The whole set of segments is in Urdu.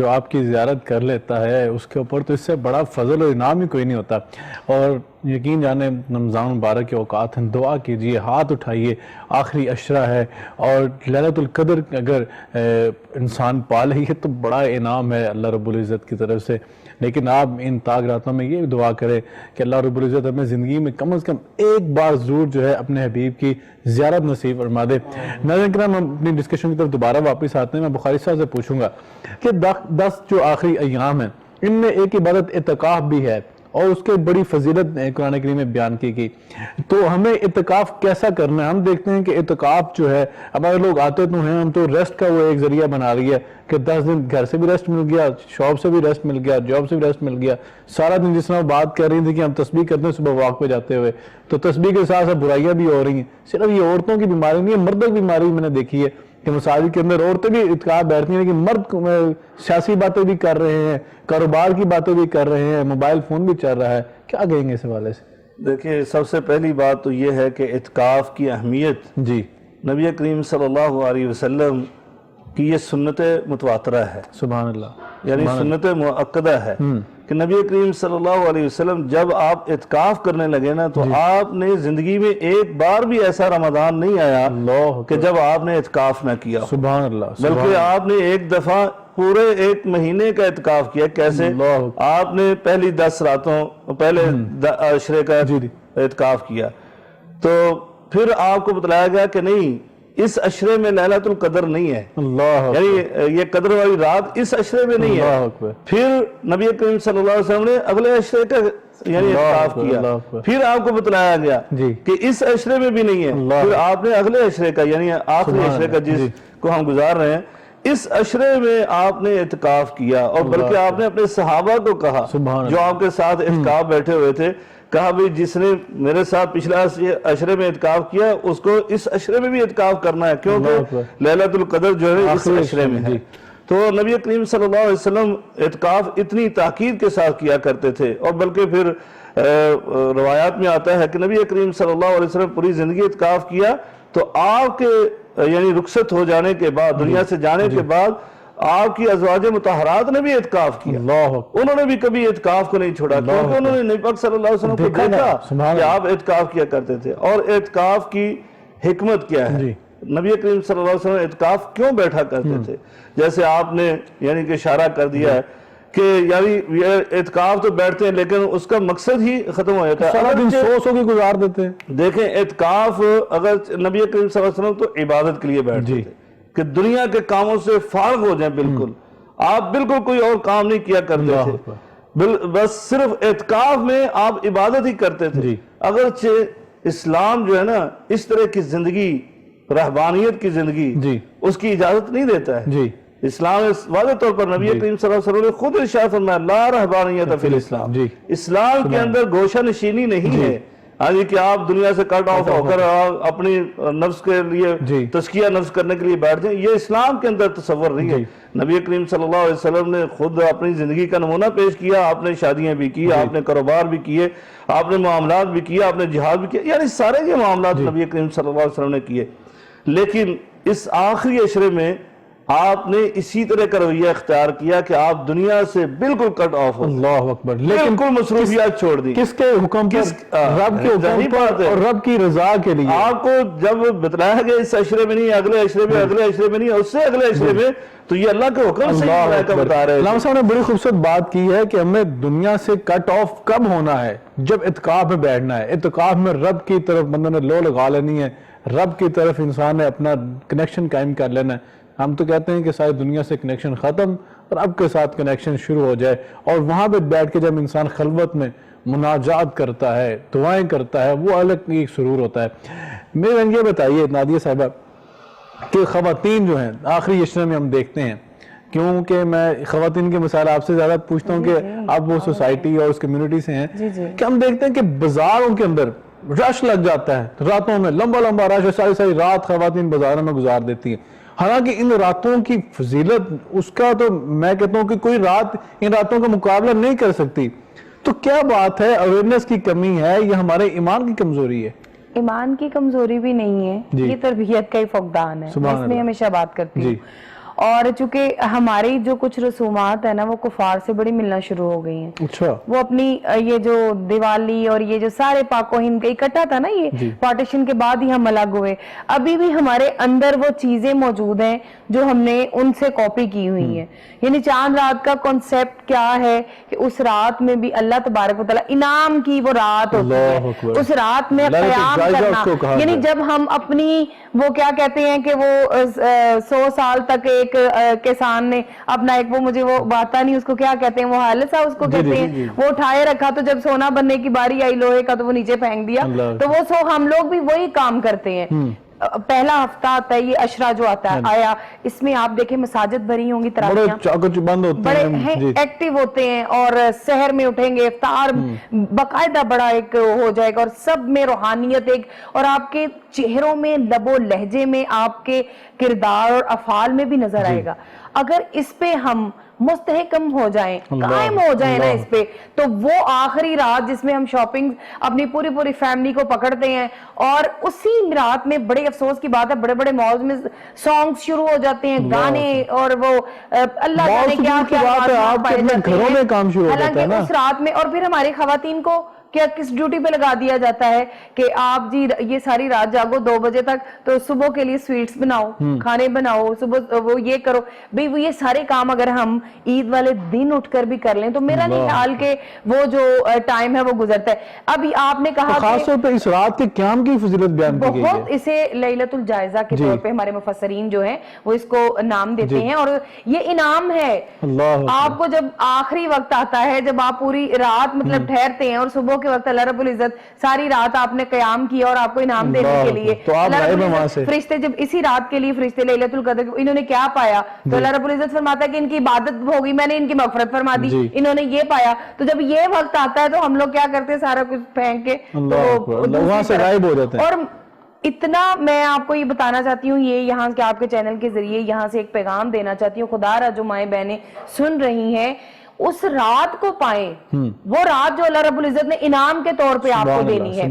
جو آپ کی زیارت کر لیتا ہے اس کے اوپر تو اس سے بڑا فضل و انعام ہی کوئی نہیں ہوتا. اور یقین جانے رمضان مبارک کے اوقات ہیں, دعا کیجئے, ہاتھ اٹھائیے, آخری عشرہ ہے اور لیلۃ القدر اگر انسان پا لے تو بڑا انعام ہے اللہ رب العزت کی طرف سے. لیکن آپ ان تاگ راتوں میں یہ دعا کریں کہ اللہ رب العزت ہمیں زندگی میں کم از کم ایک بار ضرور جو ہے اپنے حبیب کی زیارت نصیب فرما دے. ناظرین کرام, ہم اپنی ڈسکشن کی طرف دوبارہ واپس آتے ہیں. میں بخاری صاحب سے پوچھوں گا کہ 10 جو آخری ایام ہیں ان میں ایک عبادت اعتکاف بھی ہے اور اس کے بڑی فضیلت قرآن کریم میں بیان کی گئی, تو ہمیں اعتکاف کیسا کرنا ہے؟ ہم دیکھتے ہیں کہ اعتکاف جو ہے, ہمارے لوگ آتے تو ہیں, ہم تو ریسٹ کا وہ ایک ذریعہ بنا رہی ہے کہ 10 دن گھر سے بھی ریسٹ مل گیا, شاپ سے بھی ریسٹ مل گیا, جاب سے بھی ریسٹ مل گیا, سارا دن جس طرح بات کر رہی تھی کہ ہم تسبیح کرتے ہیں صبح واک پہ جاتے ہوئے, تو تسبیح کے ساتھ ساتھ برائیاں بھی ہو رہی ہیں. صرف یہ عورتوں کی بیماری نہیں ہے, مردوں کی بیماری میں نے دیکھی ہے کہ مساجد کے اندر عورتیں بھی اعتکاف بیٹھتی ہیں, لیکن مرد سیاسی باتیں بھی کر رہے ہیں, کاروبار کی باتیں بھی کر رہے ہیں, موبائل فون بھی چل رہا ہے. کیا کہیں گے اس حوالے سے؟ دیکھیں, سب سے پہلی بات تو یہ ہے کہ اعتکاف کی اہمیت جی نبی کریم صلی اللہ علیہ وسلم کی یہ سنت متواترہ ہے, سبحان اللہ, یعنی سنت مؤکدہ ہے کہ نبی کریم صلی اللہ علیہ وسلم جب آپ اعتکاف کرنے لگے نا تو آپ نے زندگی میں ایک بار بھی ایسا رمضان نہیں آیا کہ جب آپ نے اعتکاف نہ کیا, سبحان اللہ, بلکہ آپ نے ایک دفعہ پورے ایک مہینے کا اعتکاف کیا. کیسے؟ آپ نے پہلی 10 راتوں پہلے عشرے کا اعتکاف کیا, تو پھر آپ کو بتلایا گیا کہ نہیں, اس عشرے میں لیلۃ القدر نہیں ہے, یعنی یہ قدر والی رات اس عشرے میں نہیں ہے. پھر نبی کریم صلی اللہ علیہ وسلم نے اگلے عشرے کا یعنی اعتکاف کیا, پھر آپ کو بتلایا گیا کہ اس عشرے میں بھی نہیں ہے, پھر آپ نے اگلے عشرے کا یعنی آخری عشرے کا جس کو ہم گزار رہے ہیں اس عشرے میں آپ نے اعتکاف کیا. اور بلکہ آپ نے اپنے صحابہ کو کہا جو آپ کے ساتھ اعتکاف بیٹھے ہوئے تھے, کہا بھی جس نے میرے ساتھ پچھلا عشرے میں اعتکاف کیا اس کو اس عشرے میں بھی اعتکاف کرنا ہے, کیونکہ لیلۃ القدر جو ہے اس عشرے میں ہے. تو نبی کریم صلی اللہ علیہ وسلم اعتکاف اتنی تاکید کے ساتھ کیا کرتے تھے. اور بلکہ پھر روایات میں آتا ہے کہ نبی کریم صلی اللہ علیہ وسلم پوری زندگی اعتکاف کیا, تو آپ کے یعنی رخصت ہو جانے کے بعد, دنیا سے جانے کے بعد, آپ کی ازواج مطہرات نے بھی اعتکاف کیا. انہوں نے بھی کبھی اعتکاف کو نہیں چھوڑا, کیونکہ انہوں نے نبی پاک صلی اللہ علیہ وسلم کو دیکھا کہ آپ اعتکاف کیا کرتے تھے. اور اعتکاف کی حکمت کیا ہے, نبی کریم صلی اللہ علیہ وسلم اعتکاف کیوں بیٹھا کرتے تھے, جیسے آپ نے یعنی کہ اشارہ کر دیا ہے کہ یعنی اعتکاف تو بیٹھتے ہیں لیکن اس کا مقصد ہی ختم ہو جاتا ہے. سارا دن سو کے گزار دیتے ہیں. دیکھیں, اعتکاف اگر نبی کریم صلی اللہ علیہ وسلم تو عبادت کے لیے بیٹھتے تھے کہ دنیا کے کاموں سے فارغ ہو جائیں, بالکل آپ بالکل کوئی اور کام نہیں کیا کرتے تھے, بس صرف اعتکاف میں آپ عبادت ہی کرتے تھے. اگرچہ اسلام جو ہے نا اس طرح کی زندگی, رہبانیت کی زندگی, اس کی اجازت نہیں دیتا ہے. اسلام واضح طور پر نبی کریم صلی اللہ علیہ وسلم نے خود ارشاد فرمایا لا رہبانیت فی الاسلام, اسلام کے اندر گوشہ نشینی نہیں ہے. کہ آپ دنیا سے کٹ آف ہو کر اپنی نفس کے لیے تزکیہ نفس کرنے کے لیے بیٹھ جائیں, یہ اسلام کے اندر تصور نہیں ہے. نبی کریم صلی اللہ علیہ وسلم نے خود اپنی زندگی کا نمونہ پیش کیا, آپ نے شادیاں بھی کی, آپ نے کاروبار بھی کیے, آپ نے معاملات بھی کیے, آپ نے جہاد بھی کیا, یعنی سارے یہ معاملات نبی کریم صلی اللہ علیہ وسلم نے کیے. لیکن اس آخری عشرے میں آپ نے اسی طرح کا رویہ اختیار کیا کہ آپ دنیا سے بالکل کٹ آف ہو. اللہ اکبر. بالکل مصروفیات چھوڑ دی. کس کے حکم پر؟ رب کے حکم پر اور رب کی رضا کے لیے. آپ کو جب بتلایا گیا اس عشرے میں نہیں, اگلے عشرے میں, اگلے عشرے میں نہیں, اس سے اگلے عشرے میں, تو یہ اللہ کے حکم سے بتا رہے ہیں. علامہ صاحب نے بڑی خوبصورت بات کی ہے کہ ہمیں دنیا سے کٹ آف کب ہونا ہے, جب اعتکاف میں بیٹھنا ہے. اعتکاف میں رب کی طرف بندہ نے لو لگا لینی ہے, رب کی طرف انسان نے اپنا کنیکشن قائم کر لینا ہے. ہم تو کہتے ہیں کہ ساری دنیا سے کنیکشن ختم, رب کے ساتھ کنیکشن شروع ہو جائے, اور وہاں پہ بیٹھ کے جب انسان خلوت میں مناجات کرتا ہے, دعائیں کرتا ہے, وہ الگ ایک سرور ہوتا ہے. میرے یہ بتائیے نادیہ صاحبہ کہ خواتین جو ہیں آخری عشرے میں ہم دیکھتے ہیں, کیونکہ میں خواتین کے مسائل آپ سے زیادہ پوچھتا ہوں کہ آپ وہ سوسائٹی اور اس کمیونٹی سے ہیں, کہ ہم دیکھتے ہیں کہ بازاروں کے اندر رش لگ جاتا ہے, راتوں میں لمبا لمبا رش, ساری رات خواتین بازاروں میں گزار دیتی ہیں. حالانکہ ان راتوں کی فضیلت, اس کا تو میں کہتا ہوں کہ کوئی رات ان راتوں کا مقابلہ نہیں کر سکتی. تو کیا بات ہے, اویئرنس کی کمی ہے یا ہمارے ایمان کی کمزوری ہے؟ ایمان کی کمزوری بھی نہیں ہے, یہ تربیت کا ہی فقدان ہے, اس میں ہمیشہ بات کرتی ہوں. اور چونکہ ہماری جو کچھ رسومات ہے نا وہ کفار سے بڑی ملنا شروع ہو گئی ہیں. اچھا وہ اپنی یہ جو دیوالی اور یہ جو سارے پاک و ہند کا اکٹھا تھا نا, یہ پارٹیشن کے بعد ہی ہم الگ ہوئے, ابھی بھی ہمارے اندر وہ چیزیں موجود ہیں جو ہم نے ان سے کاپی کی ہوئی ہیں. یعنی چاند رات کا کانسیپٹ کیا ہے کہ اس رات میں بھی اللہ تبارک و تعالیٰ انعام کی وہ رات ہوتی ہے, اس رات میں قیام کرنا. یعنی جب ہم اپنی وہ کیا کہتے ہیں کہ وہ 100 سال تک ایک کسان نے اپنا ایک وہ مجھے وہ باتا نہیں اس کو کیا کہتے ہیں, وہ حالت اس کو کہتے ہیں, وہ اٹھائے رکھا تو جب سونا بننے کی باری آئی لوہے کا تو وہ نیچے پھینک دیا. تو وہ ہم لوگ بھی وہی کام کرتے ہیں. پہلا ہفتہ آتا ہے یہ عشرہ جو آتا ہے آیا, اس میں آپ دیکھیں مساجد بھری ہوں گی, تراویحاں بڑے ہیں, ایکٹیو ہوتے ہیں, اور سحر میں اٹھیں گے, افطار باقاعدہ بڑا ایک ہو جائے گا, اور سب میں روحانیت ایک, اور آپ کے چہروں میں لب و لہجے میں آپ کے کردار اور افعال میں بھی نظر آئے گا. اگر اس پہ ہم مستحکم ہو جائیں, قائم ہو جائیں نا اس پہ, تو وہ آخری رات جس میں ہم شاپنگ اپنی پوری فیملی کو پکڑتے ہیں, اور اسی رات میں بڑے افسوس کی بات ہے بڑے بڑے مالز میں سانگز شروع ہو جاتے ہیں, گانے, اور وہ اللہ جانے کیا گھروں میں کام شروع ہو جاتا ہے نا اس رات میں. اور پھر ہماری خواتین کو کیا کس ڈیوٹی پہ لگا دیا جاتا ہے کہ آپ جی یہ ساری رات جاگو 2 بجے تک, تو صبح کے لیے سویٹس بناؤ, کھانے بناؤ, صبح وہ یہ کرو. بھئی وہ یہ سارے کام اگر ہم عید والے دن اٹھ کر بھی کر لیں تو میرا نہیں خیال کہ وہ جو ٹائم ہے وہ گزرتا ہے. ابھی آپ نے کہا خاص طور پہ اس رات کے قیام کی فضیلت بیان کی گئی ہے, بہت اسے لیلۃ الجائزہ کے طور پہ ہمارے مفسرین جو ہیں وہ اس کو نام دیتے ہیں, اور یہ انعام ہے. آپ کو جب آخری وقت آتا ہے, جب آپ پوری رات مطلب ٹھہرتے ہیں, اور صبح کے وقت اللہ رب العزت ساری رات آپ نے قیام کیا اور آپ کو انعام دینے کے لیے اللہ رب العزت فرشتے, جب اسی رات کے لیے فرشتے لیلۃ القدر انہوں نے کیا پایا, تو اللہ رب العزت فرماتا ہے کہ ان کی عبادت ہوگی, میں نے ان کی مغفرت فرما دی, انہوں نے یہ پایا. تو جب یہ وقت آتا ہے تو ہم لوگ کیا کرتے ہیں, سارا کچھ پھینک کے وہاں سے غائب ہو جاتے ہیں. اور اتنا میں آپ کو یہ بتانا چاہتی ہوں, یہ یہاں کے آپ کے چینل کے ذریعے یہاں سے ایک پیغام دینا چاہتی ہوں, خدا را جو مائیں بہنیں سن رہی ہیں اس رات کو پائیں, وہ رات جو اللہ رب العزت نے انعام کے طور پہ آپ کو دینی ہے,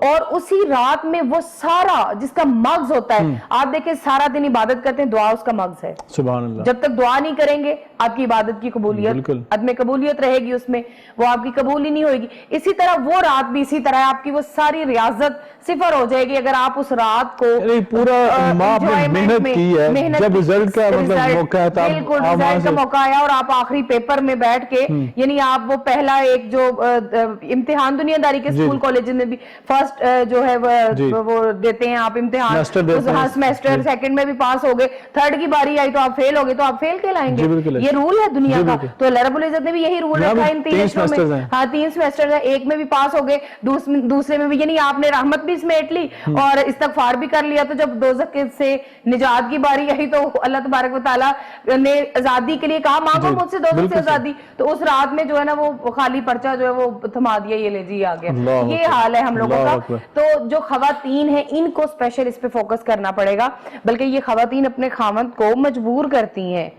اور اسی رات میں وہ سارا جس کا مغز ہوتا ہے, آپ دیکھیں سارا دن عبادت کرتے ہیں, دعا اس کا مغز ہے. سبحان اللہ. جب تک دعا نہیں کریں گے آپ کی عبادت کی قبولیت, عدم قبولیت رہے گی اس میں, وہ آپ کی قبول ہی نہیں ہوئے گی. اسی طرح وہ رات بھی اسی طرح آپ کی وہ ساری ریاضت صفر ہو جائے گی اگر آپ اس رات کو پورا محنت کی ہے, جب رزلٹ کا موقع ہے, بالکل رزلٹ کا موقع آیا اور آپ آخری پیپر میں بیٹھ کے, یعنی آپ وہ پہلا ایک جو امتحان دنیا داری کے اسکول کالج میں بھی فرسٹ جو ہے وہ دیتے ہیں آپ امتحان, سیمیسٹر سیکنڈ میں بھی پاس ہو گئے, تھرڈ کی باری آئی تو آپ فیل ہو گئے, تو آپ فیل کہلائیں گے, یہ رول ہے دنیا کا. تو اللہ رب العزت نے بھی یہی رول رکھا ہے ان 3 سیمسٹر میں. ہاں 3 سیمیسٹر ہے, ایک میں بھی پاس ہو گئے, دوسرے میں بھی, یعنی آپ نے رحمت بھی سمیٹ لی اور استغفار بھی کر لیا. تو جب دوزخ سے نجات کی باری آئی تو اللہ تبارک و تعالیٰ نے آزادی کے لیے کہا مانگو مجھ سے دوزخ سے آزادی, تو اس رات میں جو ہے نا وہ خالی پرچہ جو ہے وہ تھما دیا, یہ لے جی آ گیا. یہ حال ہے ہم لوگوں کا. تو جو خواتین ہیں ان کو اسپیشل اس پہ فوکس کرنا پڑے گا, بلکہ یہ خواتین اپنے خاوند کو مجبور کرتی ہیں.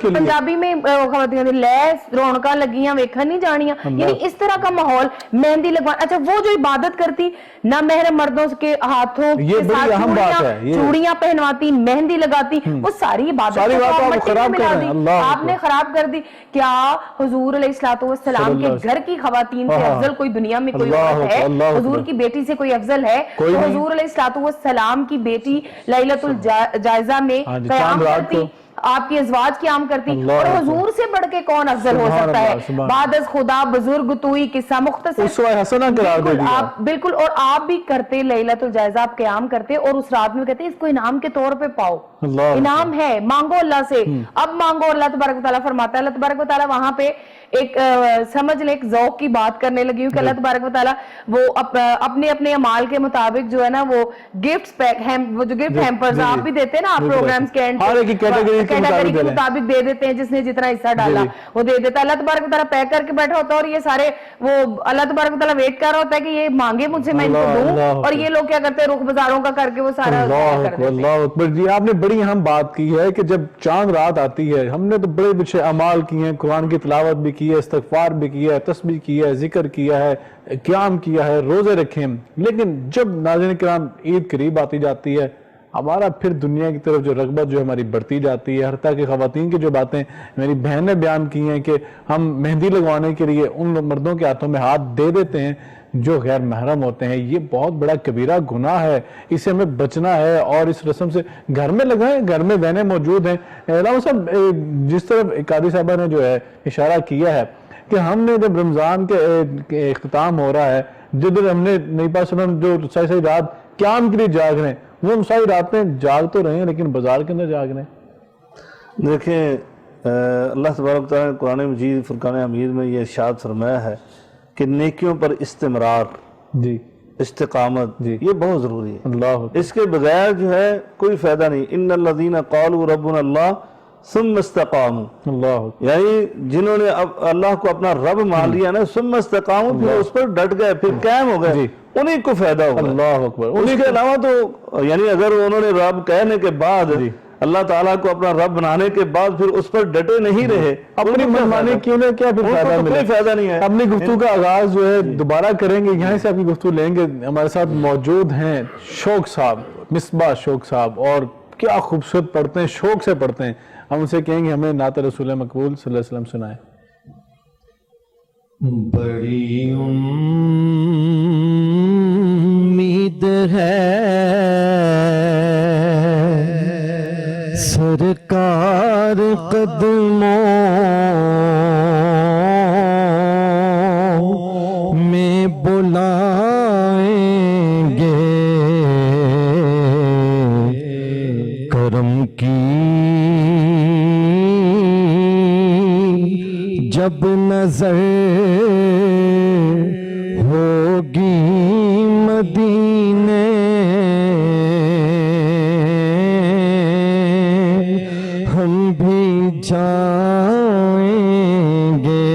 پنجابی میں لیس رونقاں لگیاں ویکھن نہیں جانیاں, یعنی اس طرح کا ماحول, مہندی لگوا. اچھا وہ جو عبادت کرتی نہ محرم مردوں کے ہاتھوں کے ساتھ چوڑیاں پہنواتی, مہندی لگاتی, وہ ساری عبادت آپ نے خراب کر دی. کیا حضور علیہ الصلوۃ والسلام کے گھر کی خواتین سے افضل کوئی دنیا میں کوئی اور ہے؟ حضور کی بیٹی سے کوئی افضل ہے؟ حضور علیہ الصلوۃ والسلام کی بیٹی لیلۃ الجائزہ میں قیام کرتی, آپ کی ازواج قیام کرتی, اور حضور سے بڑھ کے کون افضل ہو سکتا ہے؟ بعد از خدا بزرگ توئی قصہ مختصر, بالکل. اور آپ بھی کرتے لیلۃ الجائزہ, آپ قیام کرتے, اور اس رات میں کہتے ہیں اس کو انعام کے طور پہ پاؤ, انعام ہے, مانگو اللہ سے. اب مانگو, اللہ تبارک و تعالیٰ فرماتا ہے, اللہ تبارک و تعالیٰ وہاں پہ ایک سمجھ لیں ایک ذوق کی بات کرنے لگی ہوں کہ اللہ تبارک و تعالیٰ وہ اپنے اپنے اعمال کے مطابق جو ہے نا وہ گفٹس پیک, وہ جو گفٹ ہیمپرز آپ بھی دیتے ہیں نا, آپ پروگرامز کے اینڈ کیٹیگری کے مطابق دے دیتے ہیں, جس نے جتنا حصہ ڈالا وہ دے دیتا ہے. اللہ تبارک و تعالیٰ پیک کر کے بیٹھا ہوتا ہے, اور یہ سارے وہ اللہ تبارک و تعالیٰ ویٹ کر رہا ہوتا ہے کہ یہ مانگے مجھ سے, میں ان کو دوں, اور یہ لوگ کیا کرتے ہیں رخ بازاروں کا کر کے وہ سارا کر دیتے ہیں. جی آپ نے بڑی اہم بات کی ہے کہ جب چاند رات آتی ہے، ہم نے تو بڑے بچے اعمال کیے ہیں، قرآن کی تلاوت بھی کی ہے، استغفار بھی کیا ہے، تسبیح کیا ہے، ذکر کیا ہے، قیام کیا ہے، روزے رکھے ہیں، لیکن جب ناظرین کرام عید قریب آتی جاتی ہے، ہمارا پھر دنیا کی طرف جو رغبت جو ہماری بڑھتی جاتی ہے، حتیٰ کہ خواتین کی جو باتیں میری بہن نے بیان کی ہیں کہ ہم مہندی لگوانے کے لیے ان مردوں کے ہاتھوں میں ہاتھ دے دیتے ہیں جو غیر محرم ہوتے ہیں، یہ بہت بڑا کبیرہ گناہ ہے، اسے ہمیں بچنا ہے اور اس رسم سے گھر میں لگائیں، گھر میں بہنیں موجود ہیں۔ علامہ صاحب جس طرح قاضی صاحبہ نے جو ہے اشارہ کیا ہے کہ ہم نے جب رمضان کے اختتام ہو رہا ہے، جب ہم نے نبی پاک صلی اللہ علیہ وسلم جو ساری رات قیام کے لیے جاگ رہے ہیں، وہ ہم ساری راتیں جاگ تو رہے ہیں لیکن بازار کے اندر جاگ رہے ہیں۔ دیکھیں اللہ تبارک تعالیٰ نے قرآن مجید فرقان حمید میں یہ ارشاد فرمایا ہے کہ نیکیوں پر استمرار، جی استقامت، یہ بہت ضروری ہے۔ اللہ اس کے بغیر جو ہے کوئی فائدہ نہیں۔ ان الذین قالوا ربنا اللہ ثم استقاموا، اللہ یعنی جنہوں نے اللہ کو اپنا رب مان لیا نا، ثم استقاموا، پھر اس پر ڈٹ گئے، پھر قائم ہو گئے، انہیں کو فائدہ ہوگا۔ اللہ اکبر۔ اس کے علاوہ تو یعنی اگر انہوں نے رب کہنے کے بعد اللہ تعالیٰ کو اپنا رب بنانے کے بعد پھر اس پر ڈٹے نہیں رہے، اپنی منمانی کیوں نے کیا پھر فائدہ ملے؟ کوئی فائدہ نہیں ہے۔ اپنی گفتگو کا آغاز جو ہے دوبارہ کریں گے، یہاں سے آپ کی گفتگو لیں گے۔ ہمارے ساتھ موجود ہیں شوق صاحب، مصباح شوق صاحب، اور کیا خوبصورت پڑھتے ہیں، شوق سے پڑھتے ہیں۔ ہم اسے کہیں گے ہمیں نعت رسول مقبول صلی اللہ علیہ وسلم سنائیں۔ بڑی امید ہے سرکار قدموں میں بلائیں گے، کرم کی جب نظر ہوگی مدینے، ہم بھی جائیں گے۔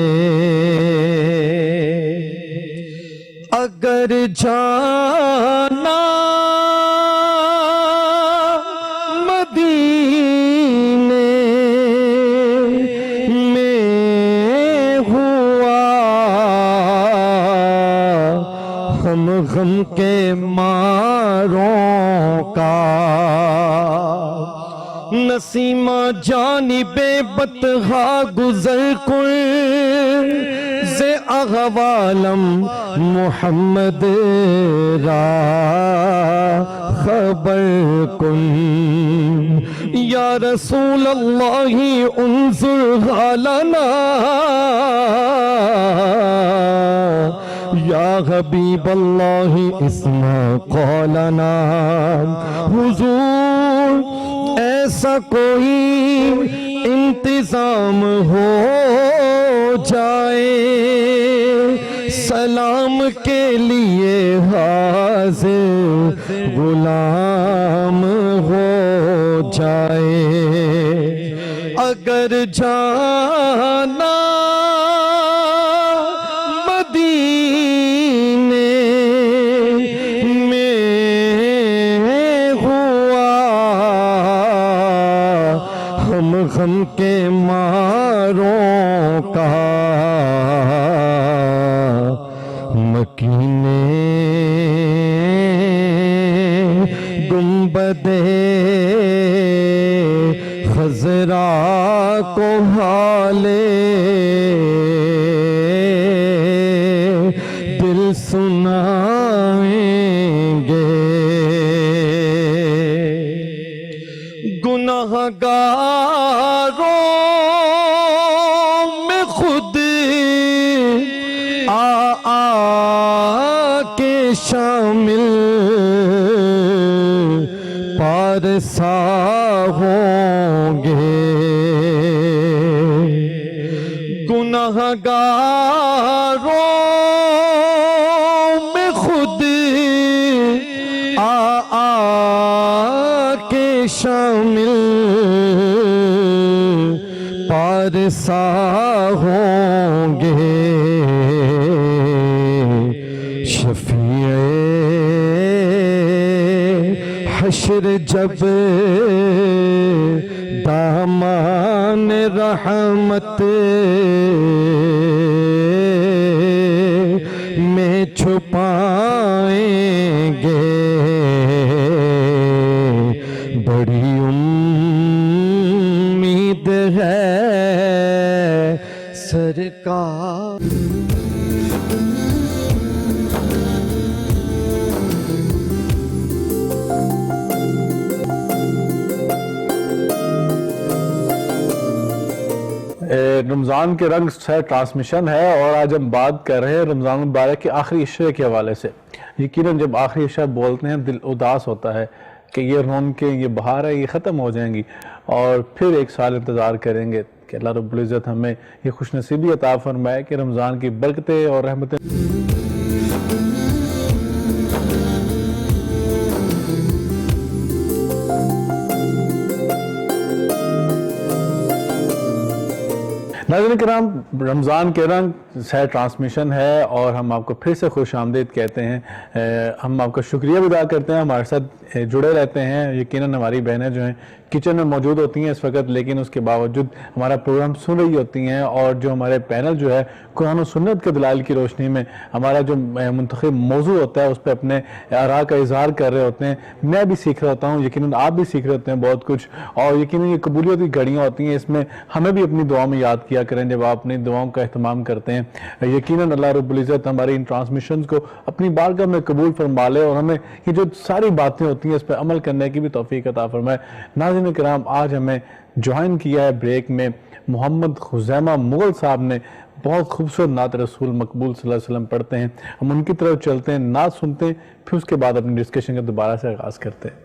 اگر جانا مدینے میں ہوا، ہم غم کے ماروں کا نسیمہ جانب بطحا گزر کن، ز اغوالم محمد را خبر کن۔ یا رسول اللہ انظر حالنا، یا حبیب اللہ اسمع قولنا۔ حضور ایسا کوئی انتظام ہو جائے، سلام کے لیے حاضر غلام ہو جائے۔ اگر جانا مدینے میں ہوا، ہم غم کے ماروں کا مکینے گنبد خضرا کو حالے دل سنائیں گے۔ گناہگاروں میں خود آ کے شامل پارسا ہوں گے۔ گناہگاروں میں خود آ کے شامل پارسا ہوں گے۔ شفیع حشر جب دامان رحمت میں چھپائیں گے، بڑی امید ہے سرکار۔ رمضان کے رنگ سے ٹرانسمیشن ہے، اور آج ہم بات کر رہے ہیں رمضان مبارک کے آخری عشرے کے حوالے سے۔ یقیناً جب آخری عشرہ بولتے ہیں دل اداس ہوتا ہے کہ یہ رونقیں، یہ بہار ہے، یہ ختم ہو جائیں گی، اور پھر ایک سال انتظار کریں گے کہ اللہ رب العزت ہمیں یہ خوش نصیبی عطا فرمائے کہ رمضان کی برکتیں اور رحمتیں ناظرین کرام، رمضان کے رنگ سے ٹرانسمیشن ہے، اور ہم آپ کو پھر سے خوش آمدید کہتے ہیں۔ ہم آپ کا شکریہ بھی ادا کرتے ہیں، ہمارے ساتھ جڑے رہتے ہیں۔ یقیناً ہماری بہنیں جو ہیں کچن میں موجود ہوتی ہیں اس وقت، لیکن اس کے باوجود ہمارا پروگرام سن رہی ہوتی ہیں، اور جو ہمارے پینل جو ہے قرآن و سنت کے دلائل کی روشنی میں ہمارا جو منتخب موضوع ہوتا ہے اس پہ اپنے آراء کا اظہار کر رہے ہوتے ہیں۔ میں بھی سیکھ رہا ہوتا ہوں، یقیناً آپ بھی سیکھ رہے ہوتے ہیں بہت کچھ، اور یقیناً یہ قبولیت کی گھڑیاں ہوتی ہیں، اس میں ہمیں بھی اپنی دعاؤں میں یاد کیا کریں جب آپ اپنی دعاؤں کا اہتمام کرتے ہیں۔ یقیناً اللہ رب العزت ہماری ان ٹرانسمیشنز کو اپنی بارگاہ میں قبول فرما لے، اور ہمیں یہ جو ساری باتیں ہوتی ہیں اس پہ عمل کرنے کی بھی توفیق عطا فرمائے۔ ناظرین کرام، آج ہمیں جوائن کیا ہے بریک میں محمد خزیمہ مغل صاحب نے، بہت خوبصورت نعت رسول مقبول صلی اللہ علیہ وسلم پڑھتے ہیں۔ ہم ان کی طرف چلتے ہیں، نعت سنتے ہیں، پھر اس کے بعد اپنی ڈسکشن کا دوبارہ سے آغاز کرتے ہیں۔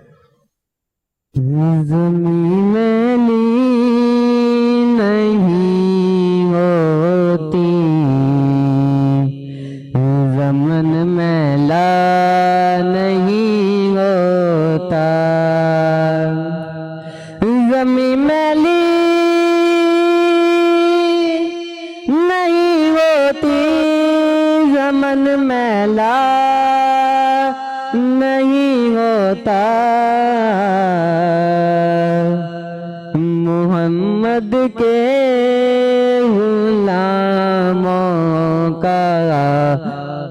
زمین میلی نہیں ہوتی، زمن میلا نہیں ہوتا، زمین میلی نہیں ہوتی، زمن میلا نہیں ہوتا، محمد کے غلاموں کا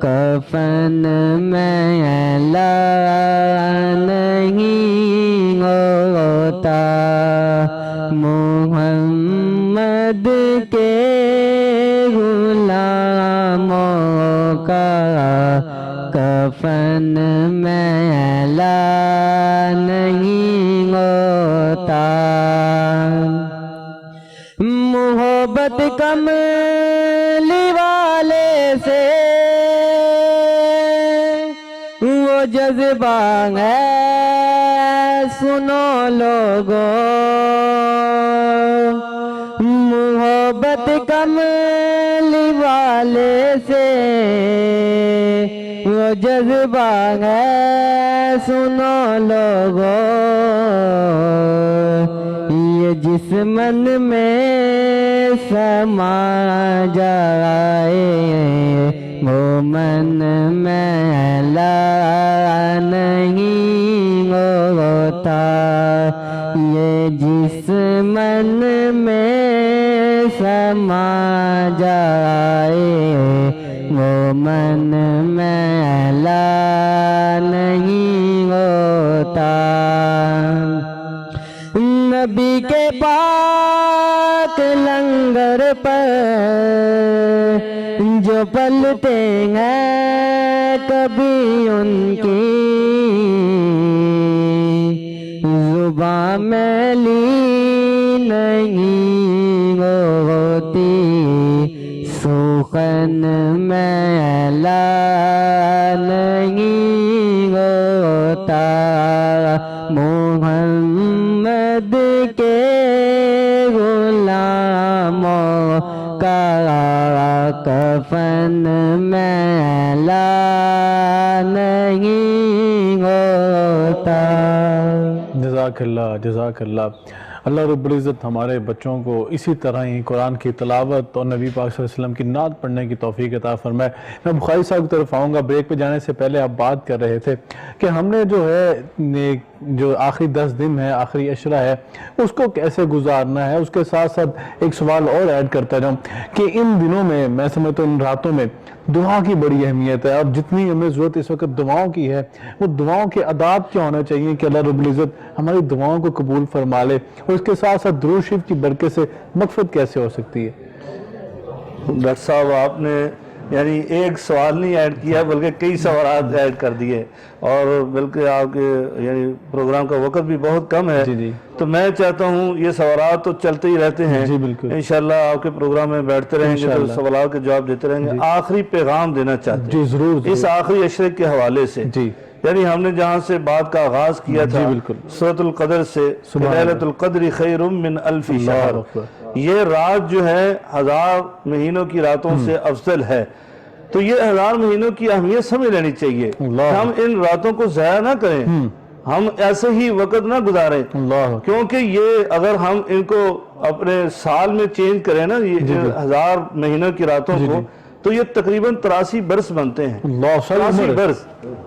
کفن میلا نہیں ہوتا، محمد کے غلاموں کا کفن میلا نہیں ہوتا، محبت کملی والے سے وہ جذبہ ہے، سنو لوگو، محبت کملی والے سے وہ جذبہ ہے، سنو لوگو، یہ جس من میں سما جائے وہ من میلا نہیں ہوتا، یہ جس من میں سما جائے وہ من میلا نہیں ہوتا، نبی کے پاک لنگر پر جو پلتے ہیں کبھی ان کی زبان میلی نہیں ہوتی، سخن میلا نہیں ہوتا، محمد کے غلاموں کا کفن میلا نہیں ہوتا۔ جزاک اللہ، جزاک اللہ۔ اللہ رب العزت ہمارے بچوں کو اسی طرح ہی قرآن کی تلاوت اور نبی پاک صلی اللہ علیہ وسلم کی نعت پڑھنے کی توفیق عطا فرمائے۔ میں بخاری صاحب کی طرف آؤں گا، بریک پہ جانے سے پہلے آپ بات کر رہے تھے کہ ہم نے جو ہے جو آخری 10 دن ہے، آخری عشرہ ہے، اس کو کیسے گزارنا ہے۔ اس کے ساتھ ساتھ ایک سوال اور ایڈ کرتا جاؤں کہ ان دنوں میں سمجھتا ہوں ان راتوں میں دعا کی بڑی اہمیت ہے، اور جتنی ہمیں ضرورت اس وقت دعاؤں کی ہے، وہ دعاؤں کے آداب کیا ہونا چاہیے کہ اللہ رب العزت ہماری دعاؤں کو قبول فرما لے، اور اس کے ساتھ ساتھ درود شریف کی برکت سے مغفرت کیسے ہو سکتی ہے؟ ڈاکٹر صاحب آپ نے یعنی ایک سوال نہیں ایڈ کیا بلکہ کئی سوالات ایڈ کر دیے، اور بلکہ آپ کے یعنی پروگرام کا وقت بھی بہت کم ہے، تو میں چاہتا ہوں یہ سوالات تو چلتے ہی رہتے ہیں، انشاءاللہ آپ کے پروگرام میں بیٹھتے رہیں گے تو سوالات کے جواب دیتے رہیں گے۔ آخری پیغام دینا چاہتے ہیں اس آخری عشرے کے حوالے سے، یعنی ہم نے جہاں سے بات کا آغاز کیا تھا سورۃ القدر سے، لیلۃ القدر خیر من الف شہر، یہ رات جو ہے 1000 مہینوں کی راتوں سے افضل ہے، تو یہ 1000 مہینوں کی اہمیت سمجھ لینی چاہیے، ہم ان راتوں کو ضائع نہ کریں، ہم ایسے ہی وقت نہ گزاریں، کیونکہ یہ اگر ہم ان کو اپنے سال میں چینج کریں نا، یہ 1000 مہینوں کی راتوں کو، تو یہ تقریباً 83 برس بنتے ہیں، 83 برس،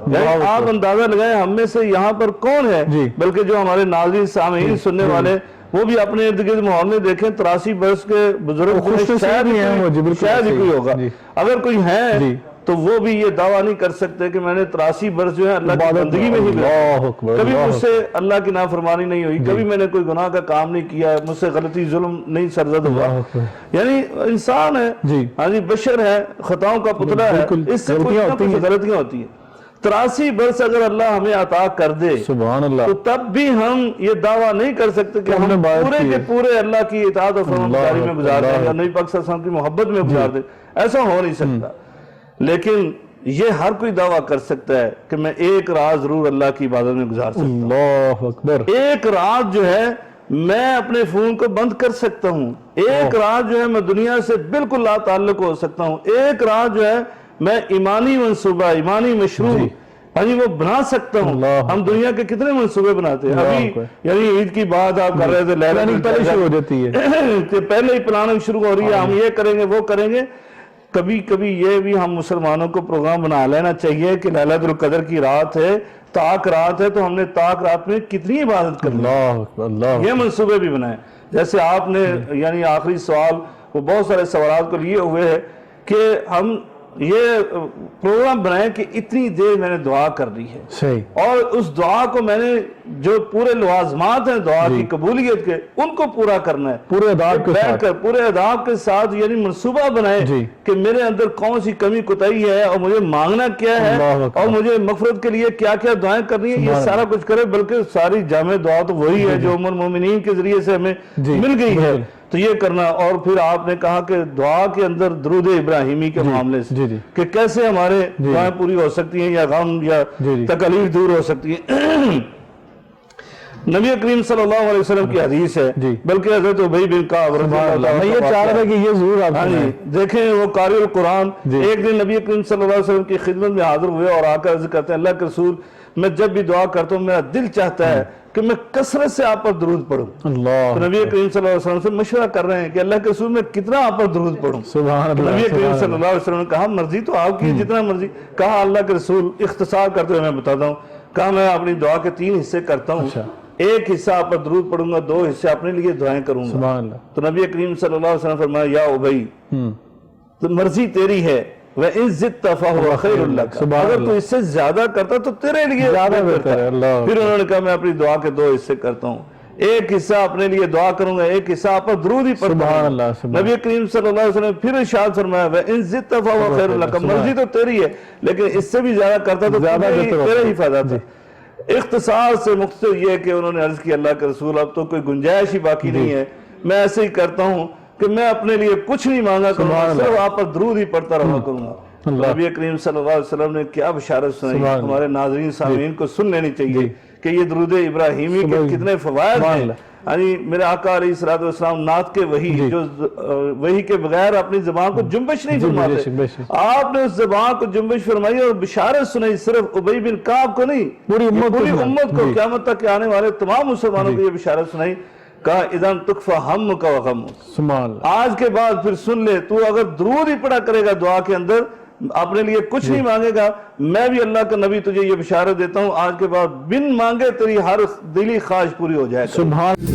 یعنی آپ اندازہ لگائیں ہم میں سے یہاں پر کون ہے، بلکہ جو ہمارے ناظرین سامعین سننے والے وہ بھی اپنے ارد گرد ماحول میں دیکھیں 83 برس کے بزرگ شاید ہی کوئی ہوگا، اگر کوئی ہے تو وہ بھی یہ دعویٰ نہیں کر سکتے کہ میں نے 83 برس جو ہے اللہ کی بندگی میں ہی گزارے، کبھی مجھ سے اللہ کی نافرمانی نہیں ہوئی، کبھی میں نے کوئی گناہ کا کام نہیں کیا، مجھ سے غلطی ظلم نہیں سرزد ہوا، یعنی انسان ہے، ہاں جی بشر ہے، خطاؤں کا پتلا ہے، اس سے کچھ نہ کچھ غلطیاں ہوتی ہیں۔ 83 برس اگر اللہ ہمیں عطا کر دے تو تب بھی ہم یہ دعویٰ نہیں کر سکتے کہ ہم پورے کے پورے اللہ کی اطاعت اور فرمانبرداری میں گزار دیں، نبی پاک صلی اللہ علیہ وسلم کی محبت میں گزار دیں، ایسا ہو نہیں سکتا، لیکن یہ ہر کوئی دعویٰ کر سکتا ہے کہ میں ایک رات ضرور اللہ کی عبادت میں گزار سکتا ہوں، اللہ اکبر، ایک رات جو ہے میں اپنے فون کو بند کر سکتا ہوں، ایک رات جو ہے میں دنیا سے بالکل لا تعلق ہو سکتا ہوں، ایک رات جو ہے میں ایمانی منصوبہ، ایمانی مشروع وہ بنا سکتا ہوں۔ ہم دنیا کے کتنے منصوبے بناتے ہیں، ابھی یعنی عید کی بات آپ کر رہے تھے، پہلے شروع ہو جاتی ہے، پہلے ہی پلاننگ شروع ہو رہی ہے، ہم یہ کریں گے وہ کریں گے۔ کبھی کبھی یہ بھی ہم مسلمانوں کو پروگرام بنا لینا چاہیے کہ لیلۃ القدر کی رات ہے، طاق رات ہے، تو ہم نے طاق رات میں کتنی عبادت کرنی ہے، یہ منصوبے بھی بنائیں۔ جیسے آپ نے یعنی آخری سوال وہ بہت سارے سوالات کو لیے ہوئے ہے کہ ہم یہ پروگرام بنائیں کہ اتنی دیر میں نے دعا کر لی ہے، اور اس دعا کو میں نے جو پورے لوازمات ہیں دعا کی قبولیت کے ان کو پورا کرنا ہے، پورے اداب کے ساتھ یعنی منصوبہ بنائیں کہ میرے اندر کون سی کمی کوتاہی ہے، اور مجھے مانگنا کیا ہے، اور مجھے مغفرت کے لیے کیا کیا دعائیں کرنی ہے، یہ سارا کچھ کرے، بلکہ ساری جامع دعا تو وہی ہے جو ام المومنین کے ذریعے سے ہمیں مل گئی ہے، تو یہ کرنا۔ اور پھر آپ نے کہا کہ دعا کے اندر درود ابراہیمی کے معاملے سے کہ کیسے ہمارے دعائیں پوری ہو سکتی ہیں یا غم یا تکلیف دور ہو سکتی ہیں۔ نبی کریم صلی اللہ علیہ وسلم کی حدیث ہے، بلکہ حضرت ابی بن کعب رضی اللہ عنہ، میں یہ چاہ رہا تھا کہ یہ ضرور آپ دیکھیں، وہ قاری القرآن ایک دن نبی کریم صلی اللہ علیہ وسلم کی خدمت میں حاضر ہوئے اور آ کر عرض کرتے ہیں اللہ کے رسول میں جب بھی دعا کرتا ہوں میرا دل چاہتا ہے کہ میں کثرت سے آپ پر درود پڑھوں۔ تو نبی کریم صلی اللہ علیہ وسلم سے مشورہ کر رہے ہیں کہ اللہ کے رسول میں کتنا آپ پر درود پڑھوں؟ نبی کریم صلی اللہ علیہ وسلم نے کہا مرضی تو آپ کی جتنا مرضی۔ کہا اللہ کے رسول اختصار کرتے ہوئے میں بتاتا ہوں، کہا میں اپنی دعا کے 3 حصے کرتا ہوں، ایک حصہ آپ پر درود پڑھوں گا، 2 حصے اپنے لیے دعائیں کروں گا۔ تو نبی کریم صلی اللہ علیہ وسلم فرمایا یا ابی تو مرضی تیری ہے، وَإِن زِدْتَ فَهُوَ خَيْرٌ لَكَ، اگر تو اس سے زیادہ کرتا تو تیرے لیے زیادہ بہتر ہے۔ پھر انہوں نے کہا میں اپنی دعا کے 2 حصے کرتا ہوں، ایک حصہ اپنے لیے دعا کروں گا، ایک حصہ آپ پر درود ہی پڑھتا ہوں۔ نبی کریم صلی اللہ علیہ وسلم پھر ارشاد فرمایا وَإِن زِدْتَ فَهُوَ خَيْرٌ لَكَ، مرضی تو تیری ہے لیکن اس سے بھی زیادہ کرتا تو تیرے ہی فائدہ تھا۔ اختصار سے مختصر یہ کہ انہوں نے عرض کی اللہ کے رسول اب تو کوئی گنجائش ہی باقی نہیں ہے، میں ایسے ہی کرتا ہوں کہ میں اپنے لیے کچھ نہیں مانگا کروں گا، صرف آپ پر درود ہی پڑھتا رہا کروں گا۔ نبی کریم صلی اللہ علیہ وسلم نے کیا بشارت سنائی، ہمارے ناظرین سامعین کو سن لینی چاہیے کہ یہ درود ابراہیمی کے کتنے فوائد ہیں۔ یعنی میرے آقا علیہ الصلوۃ والسلام نعت کے وحی جو وحی کے بغیر اپنی زبان کو جنبش نہیں فرماتے، آپ نے اس زبان کو جنبش فرمائی اور بشارت سنائی، صرف ابی بن کعب کو نہیں پوری امت کو، قیامت تک آنے والے تمام مسلمانوں کو یہ بشارت سنائی۔ کہا اذن تکفی ہمک و غمک، آج کے بعد پھر سن لے، تو اگر درود ہی پڑھا کرے گا دعا کے اندر اپنے لیے کچھ نہیں مانگے گا، میں بھی اللہ کا نبی تجھے یہ بشارت دیتا ہوں آج کے بعد بن مانگے تیری ہر دلی خواہش پوری ہو جائے گا۔ سبحان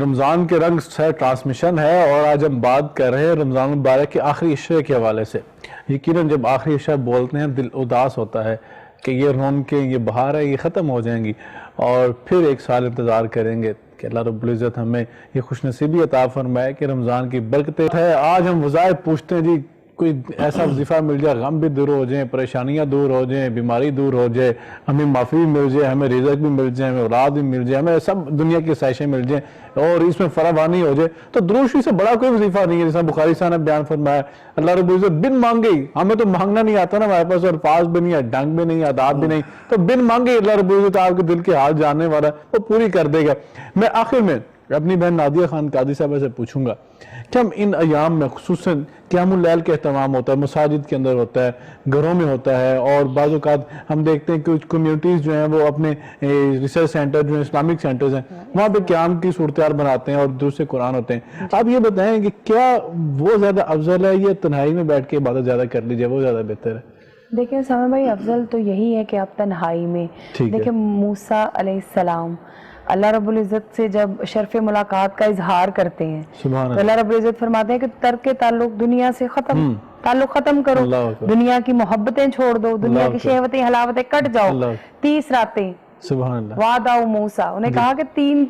رمضان کے رنگ سے ٹرانسمیشن ہے، اور آج ہم بات کر رہے ہیں رمضان مبارک کے آخری عشرے کے حوالے سے۔ یقیناً جب آخری عشرہ بولتے ہیں دل اداس ہوتا ہے کہ یہ رونقیں، یہ بہار ہے، یہ ختم ہو جائیں گی، اور پھر ایک سال انتظار کریں گے کہ اللہ رب العزت ہمیں یہ خوش نصیبی عطا فرمائے کہ رمضان کی برکتیں ہے۔ آج ہم وظائف پوچھتے ہیں، جی کوئی ایسا وظیفہ مل جائے، غم بھی دور ہو جائیں، پریشانیاں دور ہو جائیں، بیماری دور ہو جائے، ہمیں معافی بھی مل جائے، ہمیں رزق بھی مل جائے، ہمیں اولاد بھی مل جائے، ہمیں سب دنیا کی خواہشیں مل جائیں اور اس میں فراوانی ہو جائے، تو درود شریف سے بڑا کوئی وظیفہ نہیں ہے۔ جیسا بخاری صاحب نے بیان فرمایا، اللہ رب العزت بن مانگے ہی، ہمیں تو مانگنا نہیں آتا نا، ہمارے پاس الفاظ بھی نہیں ہے، ڈنگ بھی نہیں ہے، عادات بھی نہیں، تو بن مانگے اللہ رب العزت آپ کے دل کے حال جاننے والا وہ پوری کر دے گا۔ میں آخر میں اپنی بہن نادیہ خان قادری صاحبہ سے پوچھوں گا کہ ہم ان ایام میں خصوصاً قیام اللیل کا اہتمام ہوتا ہے، مساجد کے اندر ہوتا ہے، گھروں میں ہوتا ہے، اور بعض اوقات ہم دیکھتے ہیں کہ کچھ کمیونٹیز جو ہیں وہ اپنے ریسرچ سینٹر جو ہیں، اسلامک سینٹرز ہیں، وہاں پہ قیام کی صورتحال بناتے ہیں اور دوسرے قرآن ہوتے ہیں۔ آپ یہ بتائیں کہ کیا وہ زیادہ افضل ہے یا تنہائی میں بیٹھ کے عبادت زیادہ کر لیجیے وہ زیادہ بہتر ہے؟ دیکھیں سامع بھائی، افضل تو یہی ہے کہ آپ تنہائی میں دیکھیں موسیٰ علیہ السلام اللہ رب العزت سے جب شرف ملاقات کا اظہار کرتے ہیں تو اللہ رب العزت فرماتے ہیں کہ ترک تعلق دنیا سے ختم، تعلق ختم کرو، دنیا کی محبتیں چھوڑ دو، دنیا کی شہوتیں حلاوتیں کٹ جاؤ، 30 راتیں وعدہ موسیٰ، انہیں کہا کہ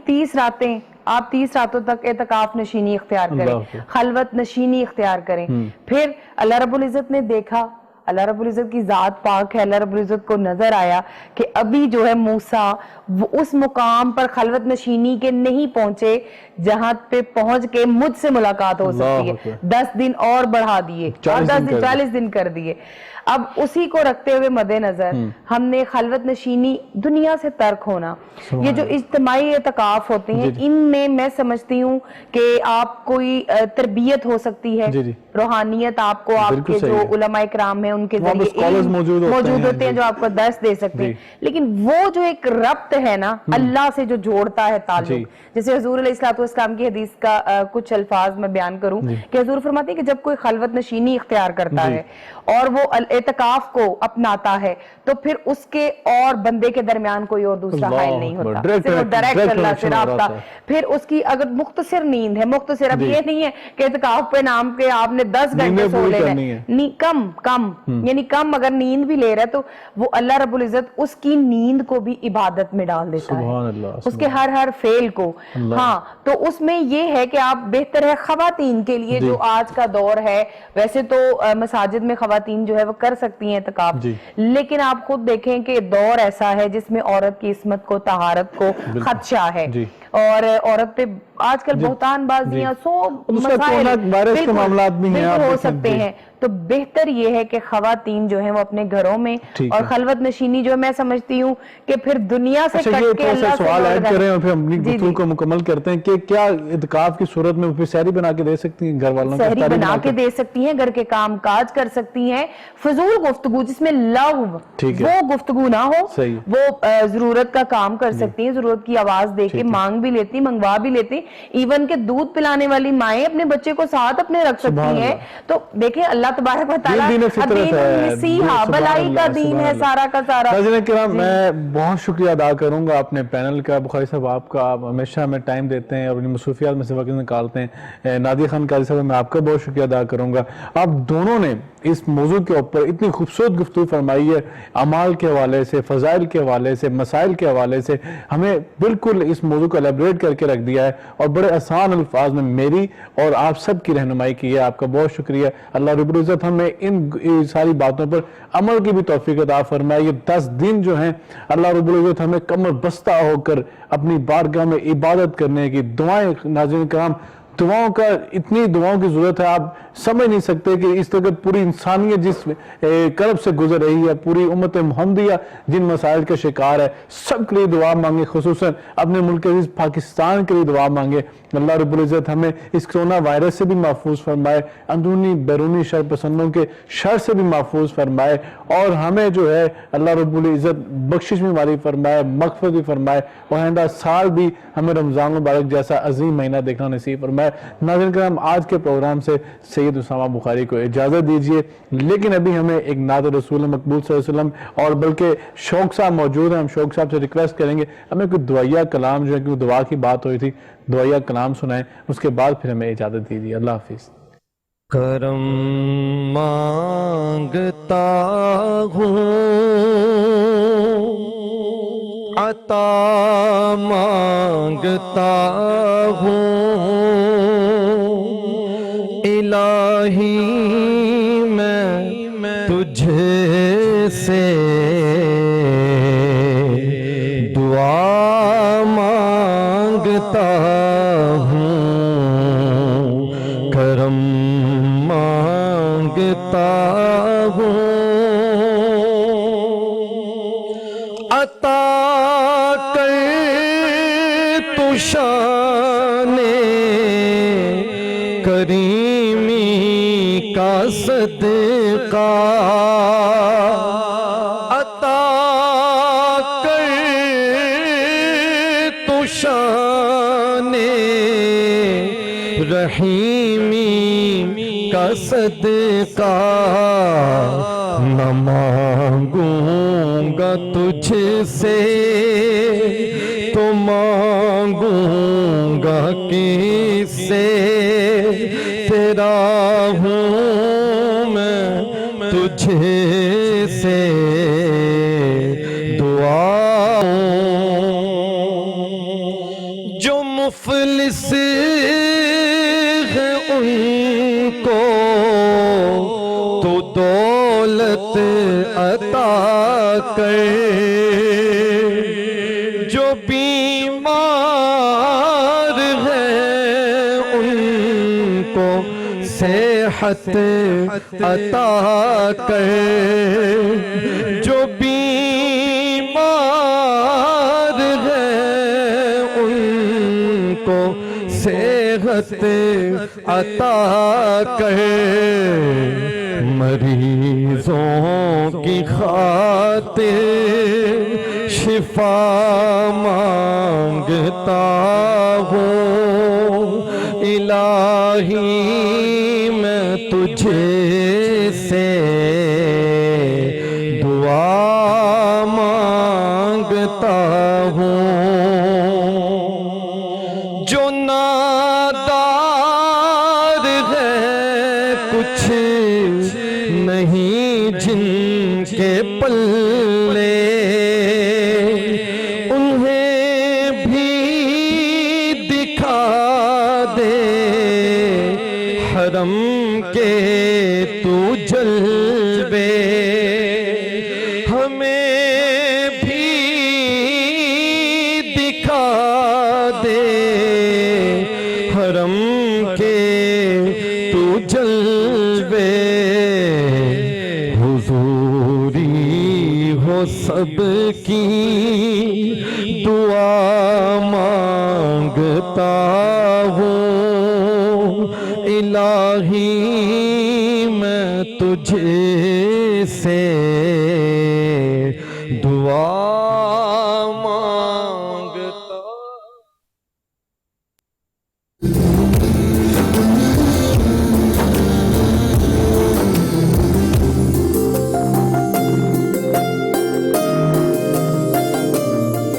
30 راتیں آپ 30 راتوں تک اعتکاف نشینی اختیار کریں، خلوت نشینی اختیار کریں۔ پھر اللہ رب العزت نے دیکھا، اللہ رب العزت کی ذات پاک ہے، اللہ رب العزت کو نظر آیا کہ ابھی جو ہے موسیٰ وہ اس مقام پر خلوت نشینی کے نہیں پہنچے جہاں پہ پہنچ کے مجھ سے ملاقات ہو سکتی ہے، 10 دن اور بڑھا دیے، 40 دن کر دیے۔ اب اسی کو رکھتے ہوئے مد نظر ہم نے خلوت نشینی، دنیا سے ترک ہونا، یہ جو اجتماعی اعتکاف ہوتے ہیں ان میں میں سمجھتی ہوں کہ آپ کوئی تربیت ہو سکتی ہے، روحانیت آپ کو آپ کے جو علماء کرام ہیں ان کے ذریعے موجود ہوتے ہیں جو آپ کو درس دے سکتے ہیں، لیکن وہ جو ایک ربط ہے نا اللہ سے جو جوڑتا ہے تعلق، جیسے حضور علیہ الصلوۃ والسلام کی حدیث کا کچھ الفاظ میں بیان کروں کہ حضور فرماتے ہیں کہ جب کوئی خلوت نشینی اختیار کرتا ہے اور وہ اعتکاف کو اپناتا ہے تو پھر اس کے اور بندے کے درمیان کوئی اور دوسرا حائل نہیں ہوتا، صرف ڈائریکٹ اللہ سے رابطہ۔ پھر اس کی اگر مختصر نیند ہے، مختصر، اب یہ نہیں ہے کہ اعتکاف پہ نام کے آپ نے 10 گھنٹے سو لینا، کم یعنی کم اگر نیند بھی لے رہا ہے تو وہ اللہ رب العزت اس کی نیند کو بھی عبادت میں ڈال دیتا ہے، اس کے ہر فعل کو۔ ہاں تو اس میں یہ ہے کہ آپ بہتر ہے خواتین کے لیے جو آج کا دور ہے، ویسے تو مساجد میں خواتین جو ہے وہ کر سکتی ہیں اعتکاف، لیکن آپ خود دیکھیں کہ دور ایسا ہے جس میں عورت کی عصمت کو، طہارت کو خدشہ ہے، اور عورت پہ آج کل بہتان بازیاں، سو مسائل بالکل ہو سکتے ہیں، تو بہتر یہ ہے کہ خواتین جو ہیں وہ اپنے گھروں میں، اور خلوت نشینی جو میں سمجھتی ہوں کہ پھر دنیا سے کٹ کے اللہ سے سوال ایڈ کریں اور پھر اپنی گفتگو کو مکمل کرتے ہیں کہ کیا اعتکاف کی صورت میں پھر سحری بنا کے دے سکتی ہیں گھر والوں کو؟ سحری بنا کے دے سکتی ہیں، گھر کے کام کاج کر سکتی ہیں، فضول گفتگو جس میں لغو وہ گفتگو نہ ہو، وہ ضرورت کا کام کر سکتی ہیں، ضرورت کی آواز دے کے مانگ بھی لیتی، منگوا بھی لیتی، ایون کہ دودھ پلانے والی مائیں اپنے بچے کو ساتھ اپنے رکھ سکتی ہیں۔ تو دیکھیں اللہ تبارک و تعالیٰ مسیحا بلائی کا دین ہے سارا کا سارا۔ ناظرین کرام، میں بہت شکریہ ادا کروں گا اپنے پینل کا، بخاری صاحب آپ کا، آپ ہمیشہ ہمیں ٹائم دیتے ہیں اور انہیں مصروفیات میں سے وقت نکالتے ہیں۔ نادیہ خان قادری صاحب، میں آپ کا بہت شکریہ ادا کروں گا، آپ دونوں نے اس موضوع کے اوپر اتنی خوبصورت گفتگو فرمائی ہے، اعمال کے حوالے سے، فضائل کے حوالے سے، مسائل کے حوالے سے، ہمیں بالکل اس موضوع کو ایلیبریٹ کر کے رکھ دیا ہے اور بڑے آسان الفاظ میں میری اور آپ سب کی رہنمائی کی ہے۔ آپ کا بہت شکریہ۔ اللہ رب العزت ہمیں ان ساری باتوں پر عمل کی بھی توفیق عطا فرمائے۔ یہ 10 دن جو ہیں اللہ رب العزت ہمیں کمر بستہ ہو کر اپنی بارگاہ میں عبادت کرنے کی دعائیں، ناظرین کرام دعاؤں کا، اتنی دعاؤں کی ضرورت ہے، آپ سمجھ نہیں سکتے کہ اس طرح پوری انسانیت جس کرب سے گزر رہی ہے، پوری امت محمدیہ جن مسائل کا شکار ہے، سب کے لیے دعا مانگے، خصوصاً اپنے ملک عزیز پاکستان کے لیے دعا مانگے اللہ رب العزت ہمیں اس کرونا وائرس سے بھی محفوظ فرمائے، اندرونی بیرونی شر پسندوں کے شر سے بھی محفوظ فرمائے، اور ہمیں جو ہے اللہ رب العزت بخشش بھی ہماری فرمائے، مغفرت بھی فرمائے، اور آئندہ سال بھی ہمیں رمضان مبارک جیسا عظیم مہینہ دیکھنا نصیب فرمائے۔ ناظرین کرام، آج کے پروگرام سے سید اسامہ بخاری کو اجازت دیجیے، لیکن ابھی ہمیں ایک نعت رسول مقبول صلی اللہ علیہ وسلم اور بلکہ شوق صاحب موجود ہیں، ہم شوق صاحب سے ریکویسٹ کریں گے ہمیں کوئی دعائیہ کلام جو ہے، کیونکہ دعا کی بات ہوئی تھی، دعائیہ کلام سنائیں، اس کے بعد پھر ہمیں اجازت دیجیے۔ اللہ حافظ۔ کرم مانگتا ہوں، عطا مانگتا ہوں، الہی میں تجھ سے دعا مانگتا ہوں، کرم مانگتا ہوں، عطا کر تو شان کریمی کا صدقہ، عطا کر تو شان رحیمی کا صدقہ، نہ مانگوں گا تجھ سے تو مانگوں گا کس سے، تیرا ہوں میں تجھ سے دعا، جو مفلس ہیں ان کو تو دولت عطا کر، جو بیمار ہیں ان کو صحت عطا کر، جو بیمار ہیں ان کو صحت عطا کر، مریضوں کی خاطر شفا مانگتا ہوں، الہی میں تجھ سے دعا مانگتا ہوں، جو نادار ہے کچھ نہیں جن کے پلے، انہیں بھی دکھا دے حرم کے تو جلوے، ہمیں بھی دکھا دے حرم کے تو جلوے، حضوری ہو سب کی دعا مانگتا ہوں، الہی میں تجھ سے